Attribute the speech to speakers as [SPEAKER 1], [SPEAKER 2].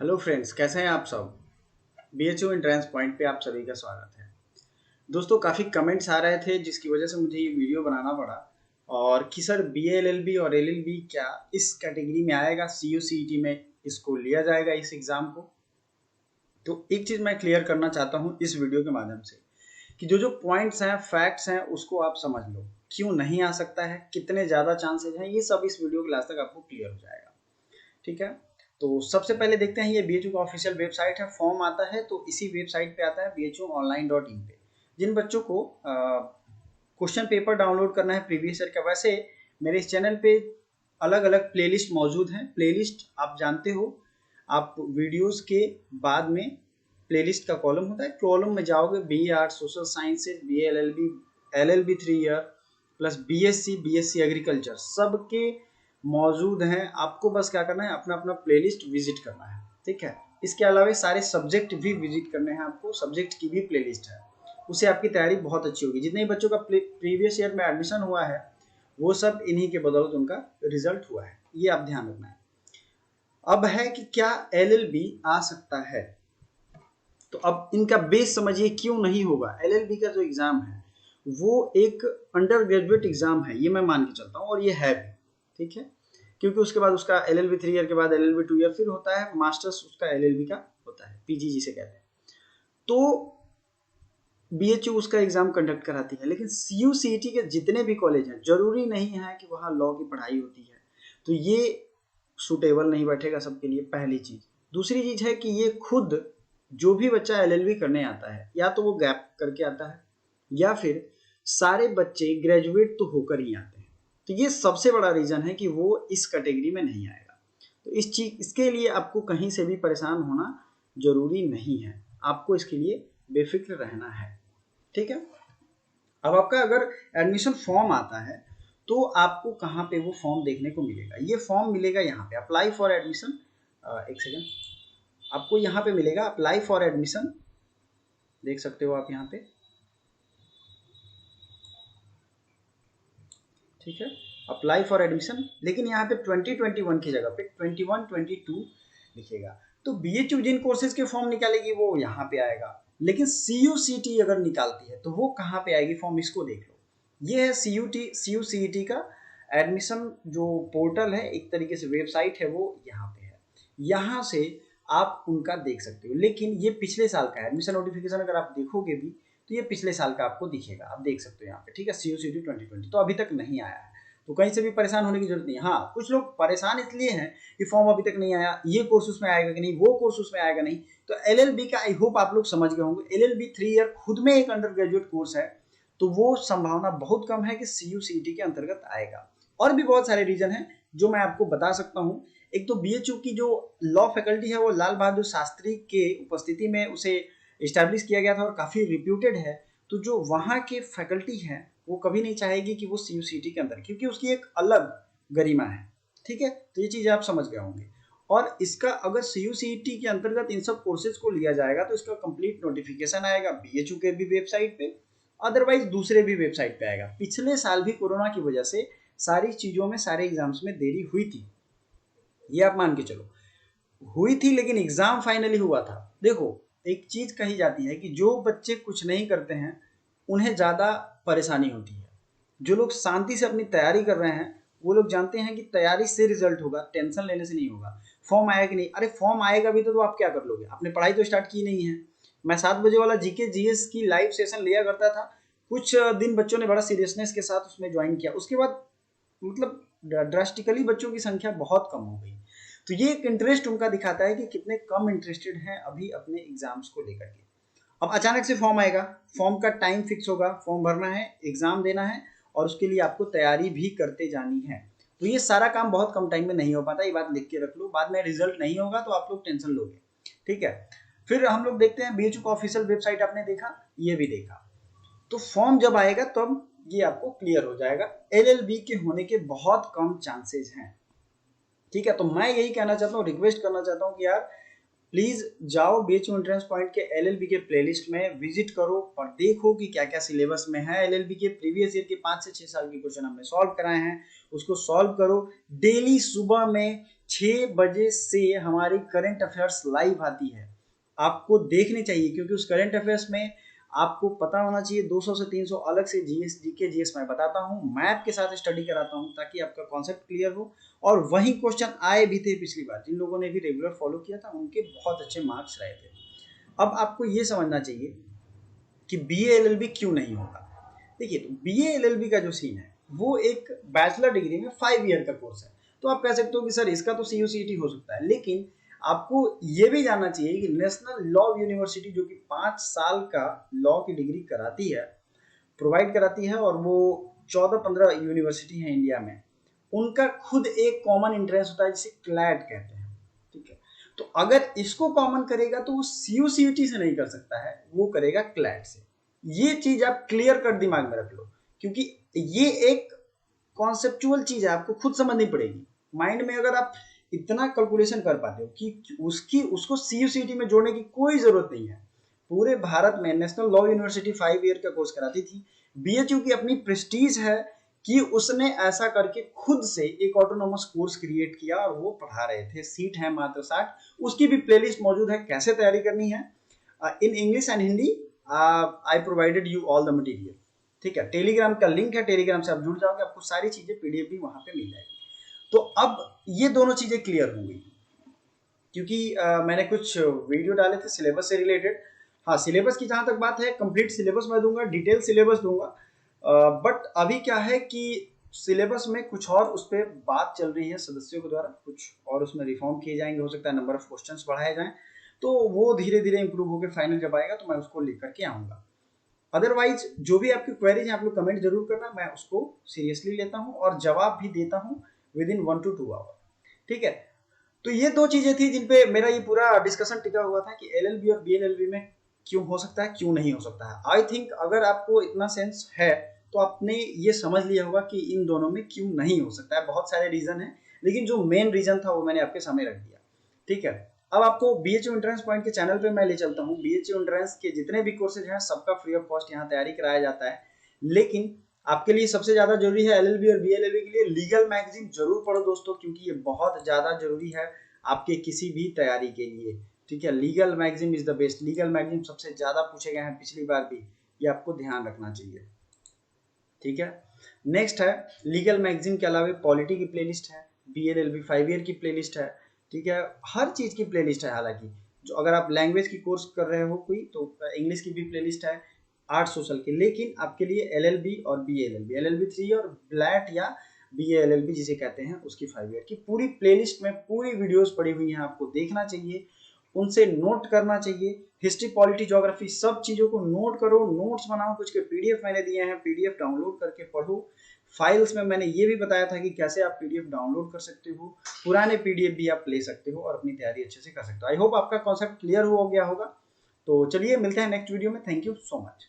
[SPEAKER 1] Hello friends, कैसे हैं आप सब। बीएचयू एंट्रेंस पॉइंट पे आप सभी का स्वागत है। दोस्तों, काफ़ी कमेंट्स आ रहे थे जिसकी वजह से मुझे ये वीडियो बनाना पड़ा। और कि सर बीएलएलबी और एलएलबी क्या इस कैटेगरी में आएगा, सीयूसीईटी में इसको लिया जाएगा इस एग्ज़ाम को। तो एक चीज़ मैं क्लियर करना चाहता हूँ इस वीडियो के माध्यम से कि जो जो पॉइंट्स हैं, फैक्ट्स हैं, उसको आप समझ लो। क्यों नहीं आ सकता है, कितने ज़्यादा चांसेज हैं, ये सब इस वीडियो के लास्ट तक आपको क्लियर हो जाएगा। ठीक है। तो सबसे पहले देखते हैं, ये बीएचयू का ऑफिशियल वेबसाइट है। फॉर्म आता है तो इसी वेबसाइट पे आता है bhuonline.in पे। जिन बच्चों को क्वेश्चन पेपर डाउनलोड करना है प्रीवियस ईयर का, वैसे मेरे इस चैनल पे अलग अलग प्लेलिस्ट मौजूद हैं। प्लेलिस्ट आप जानते हो, आप वीडियोस के बाद में प्लेलिस्ट का कॉलम होता है, कॉलम में जाओगे B art, social sciences, B L L B 3 year plus BSc agriculture, सबके मौजूद हैं। आपको बस क्या करना है, अपना अपना प्लेलिस्ट विजिट करना है। ठीक है। इसके अलावा सारे सब्जेक्ट भी विजिट करने हैं आपको, सब्जेक्ट की भी प्लेलिस्ट है। उससे आपकी तैयारी बहुत अच्छी होगी। जितने बच्चों का प्रीवियस ईयर में एडमिशन हुआ है वो सब इन्हीं के बदौलत उनका रिजल्ट हुआ है, ये आप ध्यान रखना है। अब है कि क्या एलएलबी आ सकता है, तो अब इनका बेस समझिए क्यों नहीं होगा। एलएलबी का जो एग्जाम है वो एक अंडर ग्रेजुएट एग्जाम है, ये मैं मान के चलता हूँ, और ये है भी। ठीक है। क्योंकि उसके बाद उसका एलएलबी 3 ईयर के बाद एलएलबी 2 ईयर फिर होता है, मास्टर्स उसका एलएलबी का होता है, पीजी जिसे कहते हैं। तो बीएचयू उसका एग्जाम कंडक्ट कराती है, लेकिन सीयूसीईटी के जितने भी कॉलेज हैं जरूरी नहीं है कि वहाँ लॉ की पढ़ाई होती है। तो ये सुटेबल नहीं बैठेगा सबके लिए, पहली चीज। दूसरी चीज है कि ये खुद जो भी बच्चा एलएलबी करने आता है, या तो वो गैप करके आता है, या फिर सारे बच्चे ग्रेजुएट तो होकर ही आते हैं। तो ये सबसे बड़ा रीजन है कि वो इस कैटेगरी में नहीं आएगा। तो इसके लिए आपको कहीं से भी परेशान होना जरूरी नहीं है, आपको इसके लिए बेफिक्र रहना है। ठीक है। अब आपका अगर एडमिशन फॉर्म आता है तो आपको कहाँ पे वो फॉर्म देखने को मिलेगा, ये फॉर्म मिलेगा यहाँ पे, अप्लाई फॉर एडमिशन। एक सेकेंड, आपको यहाँ पे मिलेगा अप्लाई फॉर एडमिशन, देख सकते हो आप यहाँ पे। ठीक है। अप्लाई फॉर एडमिशन, लेकिन यहाँ पे 2021 की जगह पे 21-22 लिखेगा। तो बीएचयू जिन कोर्सेज के फॉर्म निकालेगी वो यहाँ पे आएगा, लेकिन सीयूसीटी अगर निकालती है तो वो कहाँ पे आएगी फॉर्म, इसको देख लो। ये है सीयूसीटी का एडमिशन जो पोर्टल है, एक तरीके से वेबसाइट है, वो यहाँ पे है। यहाँ से आप उनका देख सकते हो, लेकिन ये पिछले साल का एडमिशन नोटिफिकेशन अगर आप देखोगे भी तो ये पिछले साल का आपको दिखेगा, आप देख सकते हो यहाँ पे। ठीक है। सीयूसीटी 2020 तो अभी तक नहीं आया है, तो कहीं से भी परेशान होने की जरूरत नहीं। हाँ, कुछ लोग परेशान इसलिए हैं कि फॉर्म अभी तक नहीं आया, ये कोर्स उसमें आएगा कि नहीं, वो कोर्स उसमें आएगा नहीं। तो एलएलबी का आई होप आप लोग समझ गए होंगे, एलएलबी 3 ईयर खुद में एक अंडर ग्रेजुएट कोर्स है, तो वो संभावना बहुत कम है कि सीयूसीटी के अंतर्गत आएगा। और भी बहुत सारे रीजन हैं जो मैं आपको बता सकता हूँ। एक तो बीएचयू की जो लॉ फैकल्टी है वो लाल बहादुर शास्त्री के उपस्थिति में उसे इस्टेब्लिश किया गया था और काफ़ी रिप्यूटेड है। तो जो वहाँ के फैकल्टी है वो कभी नहीं चाहेगी कि वो सीयूसीटी के अंदर, क्योंकि उसकी एक अलग गरिमा है। ठीक है। तो ये चीज़ आप समझ गए होंगे। और इसका अगर सीयूसीटी के अंतर्गत इन सब कोर्सेज को लिया जाएगा तो इसका कंप्लीट नोटिफिकेशन आएगा बीएचयू के भी वेबसाइट पे, अदरवाइज दूसरे भी वेबसाइट पे आएगा। पिछले साल भी कोरोना की वजह से सारी चीज़ों में, सारे एग्जाम्स में देरी हुई थी, ये आप मान के चलो हुई थी, लेकिन एग्जाम फाइनली हुआ था। देखो, एक चीज कही जाती है कि जो बच्चे कुछ नहीं करते हैं उन्हें ज्यादा परेशानी होती है। जो लोग शांति से अपनी तैयारी कर रहे हैं वो लोग जानते हैं कि तैयारी से रिजल्ट होगा, टेंशन लेने से नहीं होगा। फॉर्म आएगा कि नहीं, अरे फॉर्म आएगा भी तो आप क्या कर लोगे, आपने पढ़ाई तो स्टार्ट की नहीं है। मैं 7 बजे वाला जीके जीएस की लाइव सेशन लिया करता था, कुछ दिन बच्चों ने बड़ा सीरियसनेस के साथ उसमें ज्वाइन किया, उसके बाद मतलब ड्रास्टिकली बच्चों की संख्या बहुत कम हो गई। तो ये एक इंटरेस्ट उनका दिखाता है कि कितने कम इंटरेस्टेड हैं अभी अपने एग्जाम्स को लेकर के। अब अचानक से फॉर्म आएगा, फॉर्म का टाइम फिक्स होगा, फॉर्म भरना है, एग्जाम देना है, और उसके लिए आपको तैयारी भी करते जानी है। तो ये सारा काम बहुत कम टाइम में नहीं हो पाता, ये बात लिख के रख लो, बाद में रिजल्ट नहीं होगा तो आप लोग टेंशन लोगे। ठीक है। फिर हम लोग देखते हैं बीएचयू का ऑफिशियल वेबसाइट, आपने देखा, ये भी देखा। तो फॉर्म जब आएगा तब ये आपको क्लियर हो जाएगा, एलएलबी के होने के बहुत कम चांसेस हैं। ठीक है। तो मैं यही कहना चाहता हूँ, रिक्वेस्ट करना चाहता हूँ कि यार प्लीज जाओ बीएचयू एंट्रेंस पॉइंट के एलएलबी के प्लेलिस्ट में विजिट करो और देखो कि क्या क्या सिलेबस में है। एलएलबी के प्रीवियस ईयर के 5 से 6 साल के क्वेश्चन हमने सॉल्व कराए हैं, उसको सॉल्व करो। डेली सुबह में 6 बजे से हमारी करंट अफेयर्स लाइव आती है, आपको देखनी चाहिए, क्योंकि उस करंट अफेयर्स में आपको पता होना चाहिए 200 से 300 अलग से जीएस जीके जीएस मैं बताता हूँ, मैथ के साथ स्टडी कराता हूँ ताकि आपका कॉन्सेप्ट क्लियर हो। और वही क्वेश्चन आए भी थे पिछली बार, जिन लोगों ने भी रेगुलर फॉलो किया था उनके बहुत अच्छे मार्क्स रहे थे। अब आपको ये समझना चाहिए कि बीए एलएलबी क्यों नहीं होगा। देखिए, तो बीए एलएलबी का जो सीन है वो एक बैचलर डिग्री में 5 ईयर का कोर्स है। तो आप कह सकते हो कि सर इसका तो सीयूसीटी हो सकता है, लेकिन आपको ये भी जानना चाहिए कि नेशनल लॉ यूनिवर्सिटी जो कि 5 साल का लॉ की डिग्री कराती है, प्रोवाइड कराती है, और वो 14-15 यूनिवर्सिटी है इंडिया में, उनका खुद एक कॉमन इंट्रेंस होता है जिसे क्लैट कहते हैं। ठीक है, तो अगर इसको कॉमन करेगा तो वो सीयूसीटी से नहीं कर सकता है, वो करेगा क्लैट से। ये चीज आप क्लियर कर दिमाग में रख लो, क्योंकि ये एक कॉन्सेप्चुअल चीज है, आपको खुद समझनी पड़ेगी माइंड में। अगर आप इतना कैलकुलेशन कर पाते हो कि उसको सीयूसीटी में जोड़ने की कोई जरूरत नहीं है। पूरे भारत में नेशनल लॉ यूनिवर्सिटी 5 ईयर का कोर्स कराती थी। बीएचयू की अपनी प्रेस्टीज है कि उसने ऐसा करके खुद से एक ऑटोनोमस कोर्स क्रिएट किया और वो पढ़ा रहे थे। सीट है मात्र 60। उसकी भी प्लेलिस्ट मौजूद है, कैसे तैयारी करनी है in English and Hindi. I provided you all the material. ठीक है, टेलीग्राम का लिंक है, टेलीग्राम से आप जुड़ जाओगे, आपको सारी चीजें पीडीएफ भी वहां पे मिल जाएगी। तो अब ये दोनों चीजें क्लियर हो गई, क्योंकि मैंने कुछ वीडियो डाले थे सिलेबस से रिलेटेड। हाँ, सिलेबस की जहां तक बात है, कंप्लीट सिलेबस मैं दूंगा, डिटेल सिलेबस दूंगा। बट अभी क्या है कि सिलेबस में कुछ और उस पर बात चल रही है सदस्यों के द्वारा, कुछ और उसमें रिफॉर्म किए जाएंगे, हो सकता है नंबर ऑफ क्वेश्चंस बढ़ाए जाएं, तो वो धीरे धीरे इंप्रूव होकर फाइनल जब आएगा तो मैं उसको लेकर के आऊंगा। अदरवाइज जो भी आपकी क्वेरीज है आप लोग कमेंट जरूर करना, मैं उसको सीरियसली लेता हूँ और जवाब भी देता हूँ विद इन 1 to 2 आवर। ठीक है, तो ये दो चीजें थी जिन पे मेरा ये पूरा डिस्कशन टिका हुआ था कि एलएलबी और बीएलएलबी में क्यों हो सकता है, क्यों नहीं हो सकता है। आई थिंक अगर आपको इतना सेंस है तो आपने ये समझ लिया होगा कि इन दोनों में क्यों नहीं हो सकता है। बहुत सारे रीजन है, लेकिन जो मेन रीजन था वो मैंने आपके सामने रख दिया। ठीक है, अब आपको बीएचयू एंट्रेंस पॉइंट के चैनल पे मैं ले चलता हूँ। बीएचयू एंट्रेंस के जितने भी कोर्सेज हैं सबका फ्री ऑफ कॉस्ट यहाँ तैयारी कराया जाता है। लेकिन आपके लिए सबसे ज्यादा जरूरी है एलएलबी और बीएलएलबी के लिए लीगल मैगजीन जरूर पढ़ो दोस्तों, क्योंकि ये बहुत ज्यादा जरूरी है आपके किसी भी तैयारी के लिए। ठीक है, legal magazine is the best. Legal magazine सबसे ज्यादा पूछे गए हैं पिछली बार भी, ये आपको ध्यान रखना चाहिए। ठीक है, नेक्स्ट है लीगल मैगजीन के अलावा पॉलिटी की प्लेलिस्ट है, बीएलएलबी 5 ईयर की प्लेलिस्ट है। ठीक है, हर चीज की प्लेलिस्ट है। हालांकि जो अगर आप लैंग्वेज की कोर्स कर रहे हो कोई, तो इंग्लिश की भी प्लेलिस्ट है, आर्ट सोशल की। लेकिन आपके लिए एलएलबी और बीएलएलबी, एलएलबी 3 और ब्लैट या बीएलएलबी जिसे कहते हैं उसकी 5 ईयर की पूरी प्लेलिस्ट में पूरी वीडियोस पड़ी हुई हैं, आपको देखना चाहिए, उनसे नोट करना चाहिए। हिस्ट्री, पॉलिटी, ज्योग्राफी सब चीजों को नोट करो, नोट्स बनाओ, कुछ के पीडीएफ मैंने दिए हैं, पीडीएफ डाउनलोड करके पढ़ो। फाइल्स में मैंने ये भी बताया था कि कैसे आप पीडीएफ डाउनलोड कर सकते हो, पुराने पीडीएफ भी आप ले सकते हो और अपनी तैयारी अच्छे से कर सकते हो। आई होप आपका कॉन्सेप्ट क्लियर हो गया होगा। तो चलिए मिलते हैं नेक्स्ट वीडियो में। Thank you so much.